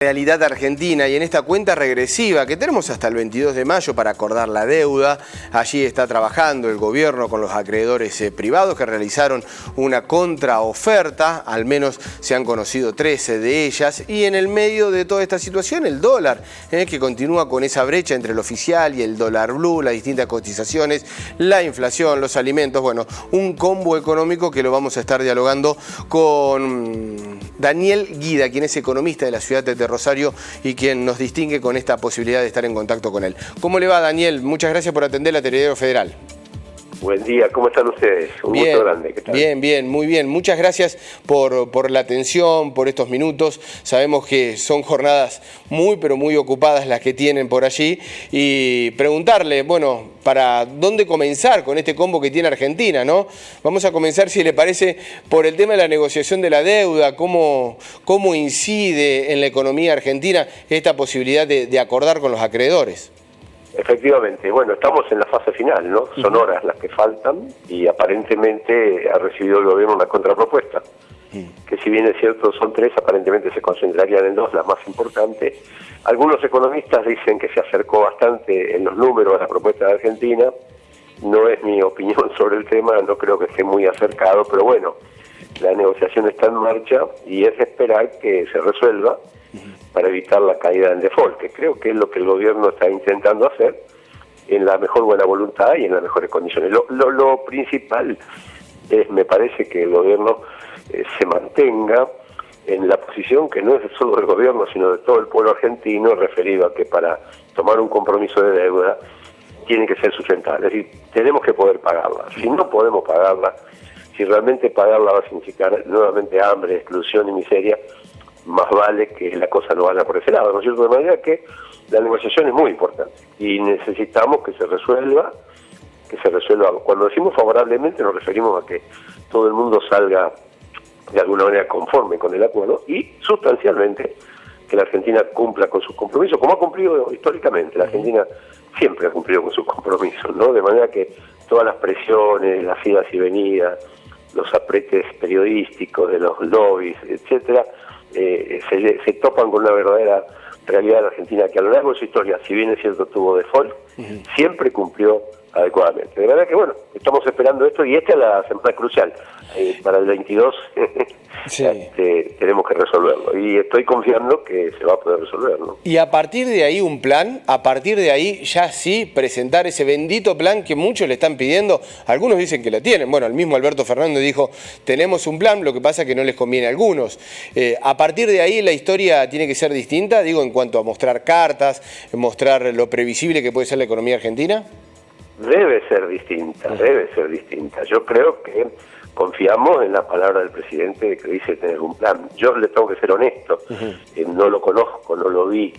Realidad argentina y en esta cuenta regresiva que tenemos hasta el 22 de mayo para acordar la deuda. Allí está trabajando el gobierno con los acreedores privados que realizaron una contraoferta, al menos se han conocido 13 de ellas, y en el medio de toda esta situación el dólar, que continúa con esa brecha entre el oficial y el dólar blue, las distintas cotizaciones, la inflación, los alimentos, bueno, un combo económico que lo vamos a estar dialogando con Daniel Guida, quien es economista de la ciudad de Rosario y quien nos distingue con esta posibilidad de estar en contacto con él. ¿Cómo le va, Daniel? Muchas gracias por atender a Televideo Federal. Buen día, ¿cómo están ustedes? Un gusto grande. ¿Qué tal? Bien, muy bien. Muchas gracias por la atención, por estos minutos. Sabemos que son jornadas pero muy ocupadas las que tienen por allí. Y preguntarle, bueno, ¿para dónde comenzar con este combo que tiene Argentina, no? Vamos a comenzar, si le parece, por el tema de la negociación de la deuda, cómo incide en la economía argentina esta posibilidad de acordar con los acreedores. Efectivamente, bueno, estamos en la fase final, ¿no? Son horas las que faltan y aparentemente ha recibido el gobierno una contrapropuesta, que si bien es cierto son 3, aparentemente se concentrarían en 2, la más importante. Algunos economistas dicen que se acercó bastante en los números a la propuesta de Argentina. No es mi opinión sobre el tema, no creo que esté muy acercado, pero bueno, la negociación está en marcha y es de esperar que se resuelva para evitar la caída en default, que creo que es lo que el gobierno está intentando hacer en la mejor buena voluntad y en las mejores condiciones. Lo principal es, me parece, que el gobierno se mantenga en la posición que no es solo del gobierno, sino de todo el pueblo argentino, referido a que para tomar un compromiso de deuda tiene que ser sustentable. Es decir, tenemos que poder pagarla. Si no podemos pagarla, si realmente pagarla va a significar nuevamente hambre, exclusión y miseria, más vale que la cosa no vaya por ese lado, ¿no es cierto? De manera que la negociación es muy importante y necesitamos que se resuelva. Cuando decimos favorablemente nos referimos a que todo el mundo salga de alguna manera conforme con el acuerdo y sustancialmente que la Argentina cumpla con sus compromisos, como ha cumplido históricamente. La Argentina siempre ha cumplido con sus compromisos, ¿no? De manera que todas las presiones, las idas y venidas, los apretes periodísticos de los lobbies, etcétera, se topan con una verdadera realidad de la Argentina, que a lo largo de su historia, si bien es cierto tuvo default, siempre cumplió adecuadamente. De verdad que bueno, estamos esperando esto y esta es la semana crucial. Para el 22 sí. Tenemos que resolverlo y estoy confiando que se va a poder resolver, ¿no? Y a partir de ahí un plan, a partir de ahí ya sí presentar ese bendito plan que muchos le están pidiendo. Algunos dicen que lo tienen. Bueno, el mismo Alberto Fernández dijo, tenemos un plan, lo que pasa es que no les conviene a algunos. A partir de ahí la historia tiene que ser distinta, digo, en cuanto a mostrar cartas, mostrar lo previsible que puede ser la economía argentina. Debe ser distinta. Yo creo que confiamos en la palabra del presidente de que dice tener un plan. Yo le tengo que ser honesto, no lo conozco, no lo vi,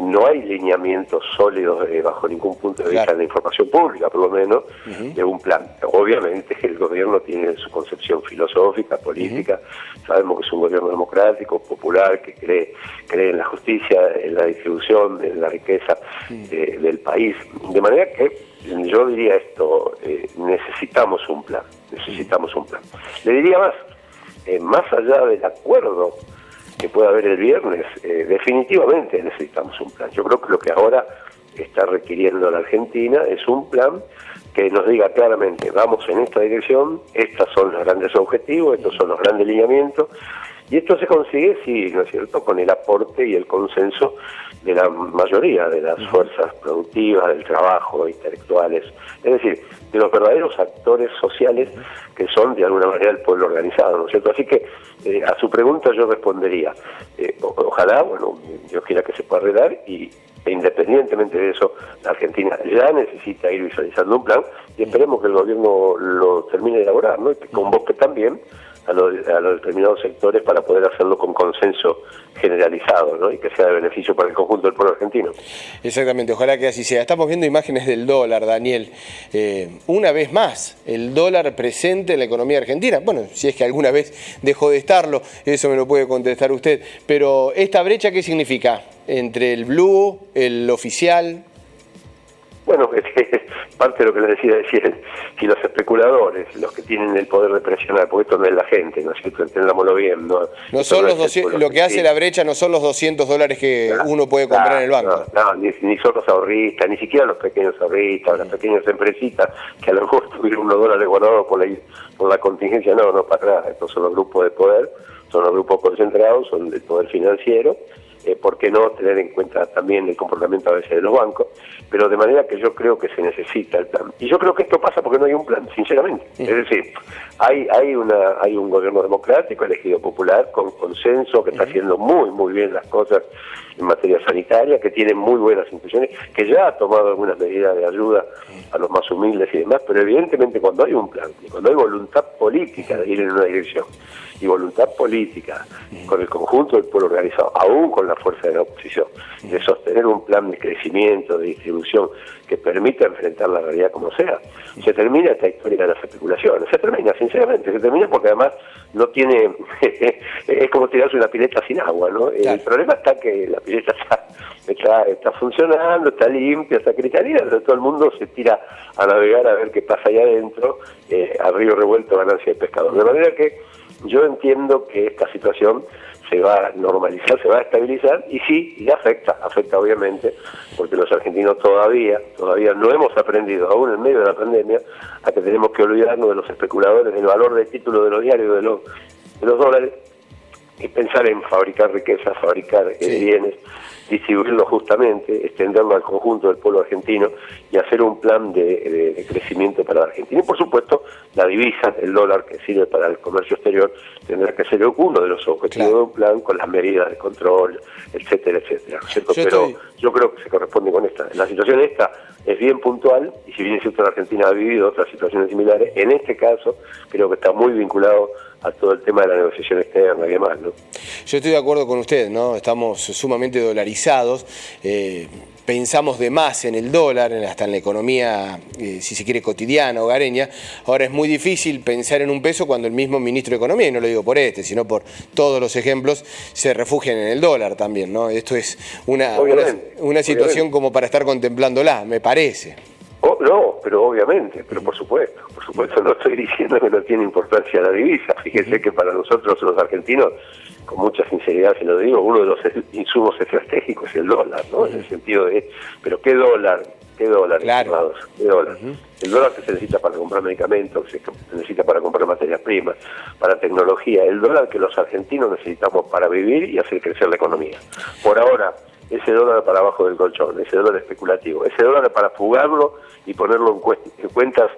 no hay lineamientos sólidos bajo ningún punto de vista de la información pública, por lo menos, de un plan. Obviamente el gobierno tiene su concepción filosófica, política, sabemos que es un gobierno democrático, popular, que cree en la justicia, en la distribución, en la riqueza del país. De manera que yo diría esto, necesitamos un plan. Le diría más allá del acuerdo que pueda haber el viernes, definitivamente necesitamos un plan. Yo creo que lo que ahora está requiriendo la Argentina es un plan que nos diga claramente, vamos en esta dirección, estos son los grandes objetivos, estos son los grandes lineamientos, y esto se consigue, sí, ¿no es cierto?, con el aporte y el consenso de la mayoría de las fuerzas productivas, del trabajo, intelectuales, es decir, de los verdaderos actores sociales que son de alguna manera el pueblo organizado, ¿no es cierto? Así que a su pregunta yo respondería, ojalá, bueno, Dios quiera que se pueda arreglar e independientemente de eso, la Argentina ya necesita ir visualizando un plan y esperemos que el gobierno lo termine de elaborar, ¿no? Y que convoque también a los determinados sectores para poder hacerlo con consenso generalizado, ¿no? Y que sea de beneficio para el conjunto del pueblo argentino. Exactamente, ojalá que así sea. Estamos viendo imágenes del dólar, Daniel. Una vez más, el dólar presente en la economía argentina. Bueno, si es que alguna vez dejó de estarlo, eso me lo puede contestar usted. Pero ¿esta brecha qué significa? Entre el blue, el oficial. bueno, parte de lo que les decía decir, si los especuladores, los que tienen el poder de presionar, porque esto no es la gente, ¿no es cierto? Entendámoslo bien. No son los 200, lo que hace la brecha no son los $200 que uno puede comprar en el banco. No, ni son los ahorristas, ni siquiera los pequeños ahorristas, las pequeñas empresitas que a lo mejor tuvieron unos dólares guardados por la contingencia. No, para nada. Estos son los grupos de poder, son los grupos concentrados, son del poder financiero. ¿Por qué no tener en cuenta también el comportamiento a veces de los bancos? Pero de manera que yo creo que se necesita el plan. Y yo creo que esto pasa porque no hay un plan, sinceramente. Es decir, hay un gobierno democrático elegido popular con consenso que está haciendo muy bien las cosas en materia sanitaria, que tiene muy buenas intenciones, que ya ha tomado algunas medidas de ayuda a los más humildes y demás, pero evidentemente cuando hay un plan y cuando hay voluntad política de ir en una dirección y voluntad política con el conjunto del pueblo organizado, aún con la fuerza de la oposición, de sostener un plan de crecimiento, de distribución que permita enfrentar la realidad como sea, se termina esta historia de las especulaciones, se termina, sinceramente, se termina porque además no tiene, es como tirarse una pileta sin agua, ¿no? Claro. El problema está que la pileta está funcionando, está limpia, está cristalina, entonces todo el mundo se tira a navegar a ver qué pasa allá adentro, a río revuelto ganancia del pescador. De manera que yo entiendo que esta situación se va a normalizar, se va a estabilizar, y sí, y afecta obviamente, porque los argentinos todavía no hemos aprendido, aún en medio de la pandemia, a que tenemos que olvidarnos de los especuladores, del valor de título de los diarios, de los dólares, y pensar en fabricar riquezas, fabricar bienes, distribuirlo justamente, extenderlo al conjunto del pueblo argentino y hacer un plan de crecimiento para la Argentina. Y por supuesto, la divisa, el dólar que sirve para el comercio exterior, tendrá que ser uno de los objetivos de un plan con las medidas de control, etcétera, ¿cierto? Pero yo creo que se corresponde con esta. La situación esta es bien puntual, y si bien es cierto, la Argentina ha vivido otras situaciones similares, en este caso creo que está muy vinculado a todo el tema de la negociación externa y demás, ¿no? Yo estoy de acuerdo con usted, ¿no? Estamos sumamente dolarizados, pensamos de más en el dólar, hasta en la economía, si se quiere, cotidiana, hogareña. Ahora es muy difícil pensar en un peso cuando el mismo ministro de Economía, y no lo digo por sino por todos los ejemplos, se refugian en el dólar también, ¿no? Esto es una situación como para estar contemplándola, me parece. No, pero obviamente, pero por supuesto no estoy diciendo que no tiene importancia la divisa. Fíjese que para nosotros los argentinos, con mucha sinceridad se lo digo, uno de los insumos estratégicos es el dólar, ¿no? En el sentido de, pero ¿qué dólar, claro. estimados? ¿Qué dólar? El dólar que se necesita para comprar medicamentos, que se necesita para comprar materias primas, para tecnología, el dólar que los argentinos necesitamos para vivir y hacer crecer la economía. Por ahora, ese dólar para abajo del colchón, ese dólar especulativo, ese dólar para fugarlo y ponerlo en cuentas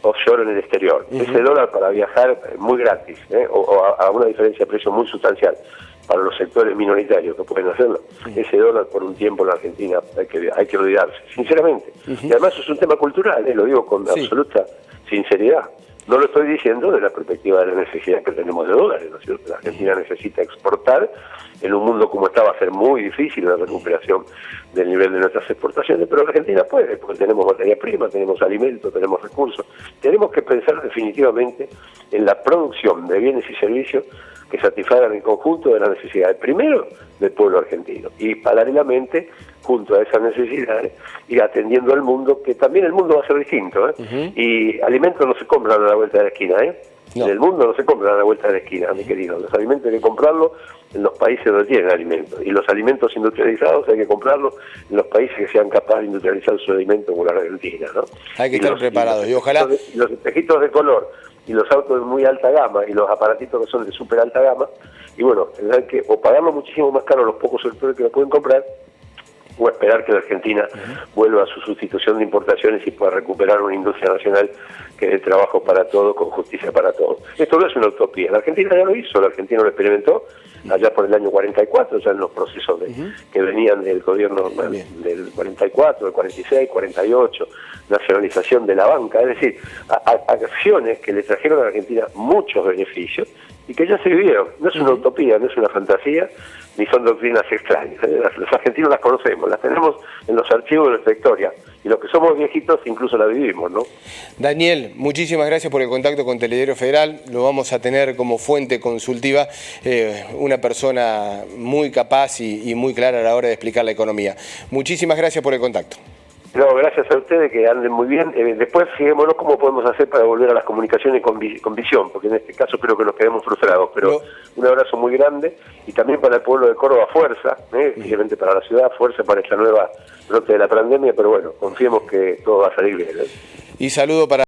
offshore en el exterior, ese dólar para viajar muy gratis, o a una diferencia de precio muy sustancial para los sectores minoritarios que pueden hacerlo, ese dólar por un tiempo en la Argentina hay que olvidarse, sinceramente. Y además es un tema cultural, lo digo con absoluta sinceridad. No lo estoy diciendo de la perspectiva de la necesidad que tenemos de dólares, ¿no es cierto? La Argentina necesita exportar. En un mundo como esta va a ser muy difícil la recuperación del nivel de nuestras exportaciones, pero la Argentina puede, porque tenemos materia prima, tenemos alimentos, tenemos recursos. Tenemos que pensar definitivamente en la producción de bienes y servicios que satisfagan el conjunto de las necesidades, primero del pueblo argentino, y paralelamente, junto a esas necesidades, ir atendiendo al mundo, que también el mundo va a ser distinto, y alimentos no se compran a la vuelta de la esquina, No. En el mundo no se compran a la vuelta de la esquina, mi querido. Los alimentos hay que comprarlos en los países donde tienen alimentos. Y los alimentos industrializados hay que comprarlos en los países que sean capaces de industrializar sus alimentos, como la Argentina, ¿no? Hay que estar preparados. Y ojalá... Los espejitos de color y los autos de muy alta gama y los aparatitos que son de súper alta gama, y bueno, tendrán que o pagarlo muchísimo más caro a los pocos sectores que lo pueden comprar, o esperar que la Argentina vuelva a su sustitución de importaciones y pueda recuperar una industria nacional que dé trabajo para todos, con justicia para todos. Esto no es una utopía. La Argentina ya lo hizo, la Argentina lo experimentó allá por el año 44, ya en los procesos que venían del gobierno del 44, del 46, 48, nacionalización de la banca, es decir, acciones que le trajeron a la Argentina muchos beneficios y que ya se vivieron. No es una utopía, no es una fantasía, ni son doctrinas extrañas. Los argentinos las conocemos, las tenemos en los archivos de nuestra historia, y los que somos viejitos incluso la vivimos, ¿no? Daniel, muchísimas gracias por el contacto con Telediario Federal, lo vamos a tener como fuente consultiva, una persona muy capaz y muy clara a la hora de explicar la economía. Muchísimas gracias por el contacto. No, gracias a ustedes, que anden muy bien. Después fijémonos cómo podemos hacer para volver a las comunicaciones con visión, porque en este caso creo que nos quedamos frustrados. Pero un abrazo muy grande, y también para el pueblo de Córdoba, fuerza, especialmente para la ciudad, fuerza para esta nueva brote de la pandemia, pero bueno, confiemos que todo va a salir bien. Y saludo para